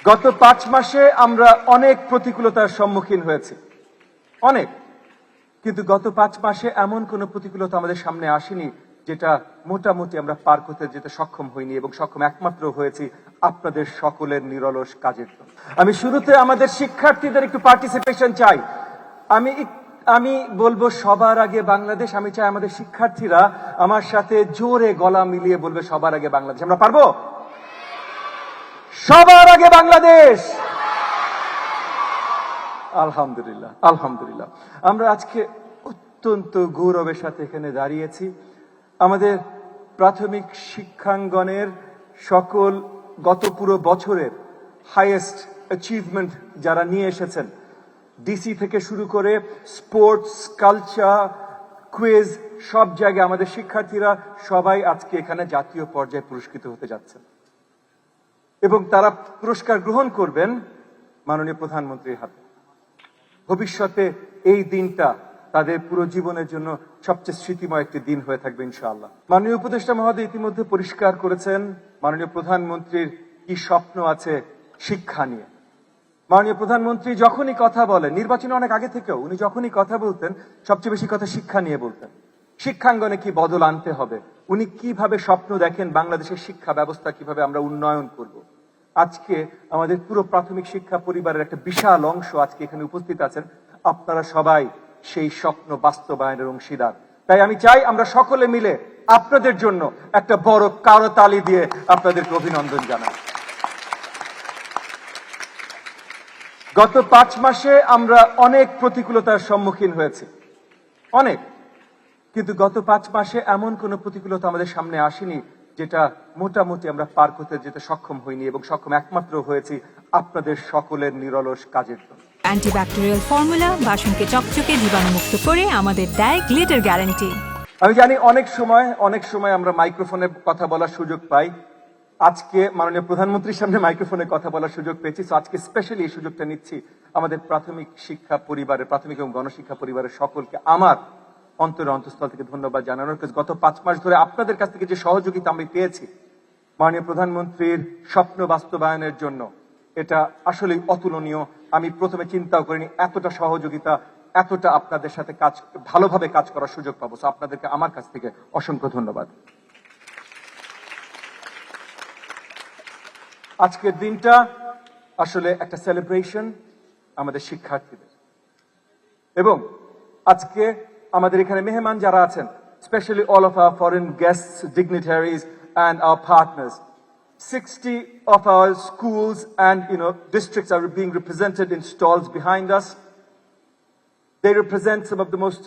গত 5 মাসে আমরা অনেক প্রতিকূলতার সম্মুখীন হয়েছি, অনেক। কিন্তু গত 5 মাসে এমন কোন প্রতিকূলতা আমাদের সামনে আসেনি যেটা মোটামুটি আমরা পার করতে যেতে সক্ষম হইনি, এবং সক্ষম একমাত্র হয়েছি আপনাদের সকলের নিরলস কাজের জন্য। আমি শুরুতে আমাদের শিক্ষার্থীদের একটু পার্টিসিপেশন চাই। আমি বলবো সবার আগে বাংলাদেশ। আমি চাই আমাদের শিক্ষার্থীরা আমার সাথে জোরে গলা মিলিয়ে বলবে সবার আগে বাংলাদেশ। আমরা পারবো? সবার আগে বাংলাদেশ। আলহামদুলিল্লাহ, আলহামদুলিল্লাহ। আমরা আজকে অত্যন্ত গৌরবের সাথে এখানে দাঁড়িয়েছি। আমাদের প্রাথমিক শিক্ষাঙ্গনের সকল গত পুরো বছরের হাইয়েস্ট অ্যাচিভমেন্ট যারা নিয়ে এসেছেন, ডিসি থেকে শুরু করে স্পোর্টস, কালচার, কুইজ, সব জায়গায় আমাদের শিক্ষার্থীরা সবাই আজকে এখানে জাতীয় পর্যায়ে পুরস্কৃত হতে যাচ্ছেন, এবং তারা পুরস্কার গ্রহণ করবেন মাননীয় প্রধানমন্ত্রীর হাতে। ভবিষ্যতে এই দিনটা তাদের পুরো জীবনের জন্য সবচেয়ে স্মৃতিময় একটি দিন হয়ে থাকবে ইনশাআল্লাহ। মাননীয় উপদেষ্টা মহোদয় ইতিমধ্যে পরিষ্কার করেছেন মাননীয় প্রধানমন্ত্রীর কি স্বপ্ন আছে শিক্ষা নিয়ে। মাননীয় প্রধানমন্ত্রী যখনই কথা বলেন, নির্বাচনে অনেক আগে থেকেও উনি যখনই কথা বলতেন সবচেয়ে বেশি কথা শিক্ষা নিয়ে বলতেন। শিক্ষাঙ্গনে কি বদল আনতে হবে, উনি কিভাবে স্বপ্ন দেখেন বাংলাদেশের শিক্ষা ব্যবস্থা কিভাবে আমরা উন্নয়ন করব। আজকে আমাদের পুরো প্রাথমিক শিক্ষা পরিবারের একটা বিশাল অংশ আজকে এখানে উপস্থিত আছেন। আপনারা সবাই সেই স্বপ্ন বাস্তবায়নের অংশীদার। তাই আমি চাই আমরা সকলে মিলে আপনাদের জন্য একটা বড় করতালি দিয়ে আপনাদেরকে অভিনন্দন জানাই। গত 5 মাসে আমরা অনেক প্রতিকূলতার সম্মুখীন হয়েছি, অনেক। কিন্তু গত 5 মাসে এমন কোন প্রতিকূলতা আমাদের সামনে আসেনি যেটা মোটামুটি আমরা পার করতে যেতে সক্ষম হইনি, এবং সক্ষম একমাত্র হয়েছি আপনাদের সকলের নিরলস কাজের জন্য। অ্যান্টিব্যাকটেরিয়াল ফর্মুলা বাসনকে চকচকে জীবাণুমুক্ত করে আমাদের দেয় গ্লিটার গ্যারান্টি। আমি জানি অনেক সময় আমরা মাইক্রোফোনে কথা বলার সুযোগ পাই। আজকে মাননীয় প্রধানমন্ত্রীর সামনে মাইক্রোফোনে কথা বলার সুযোগ পেয়েছি। আজকে স্পেশালি এই সুযোগটা নিচ্ছি আমাদের প্রাথমিক শিক্ষা পরিবারের, প্রাথমিক এবং গণশিক্ষা পরিবারের সকলকে আমার অন্তরের অন্তঃস্থল থেকে ধন্যবাদ জানানোর। গত 5 মাস ধরে আপনাদের কাছ থেকে যে সহযোগিতা আমি পেয়েছি মাননীয় প্রধানমন্ত্রীর স্বপ্ন বাস্তবায়নের জন্য, এটা আসলে অতুলনীয়। আমি প্রথমে চিন্তাও করিনি এতটা সহযোগিতা, এতটা আপনাদের সাথে ভালোভাবে কাজ করার সুযোগ পাবো। আপনাদেরকে আমার কাছ থেকে অসংখ্য ধন্যবাদ। আজকের দিনটা আসলে একটা সেলিব্রেশন আমাদের শিক্ষার্থীদের, এবং আজকে আমাদের এখানে মেহমান যারা আছেন, specially all of our foreign guests, dignitaries and our partners. 60 of our schools and districts are being represented in stalls behind us. They represent some of the most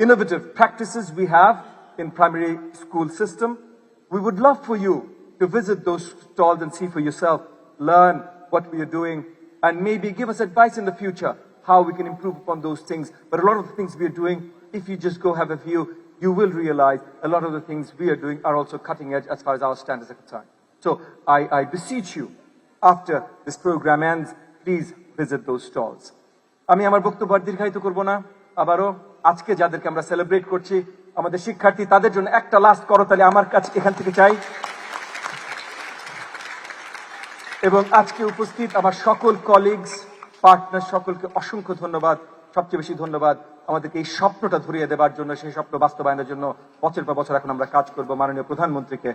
innovative practices we have in primary school system. We would love for you to visit those stalls and see for yourself, learn what we are doing, and maybe give us advice in the future how we can improve upon those things. But a lot of the things we are doing, if you just go have a view, you will realize a lot of the things we are doing are also cutting edge as far as our standards are concerned. So I beseech you, after this program ends, please visit those stalls. আমি আমার বক্তব্য দীর্ঘায়িত করব না। আবারও আজকে যাদেরকে আমরা সেলিব্রেট করছি আমাদের শিক্ষার্থী, তাদের জন্য একটা লাস্ট করতালি আমার কাছে এখান থেকে চাই। এবং আজকে উপস্থিত আমার সকল কলিগস, পার্টনার সকলকে অসংখ্য ধন্যবাদ। সবচেয়ে বেশি ধন্যবাদ আমাদেরকে এই স্বপ্নটা ধরিয়ে দেবার জন্য, সেই স্বপ্ন বাস্তবায়নের জন্য বছর পর বছর এখন আমরা কাজ করব। মাননীয় প্রধানমন্ত্রীকে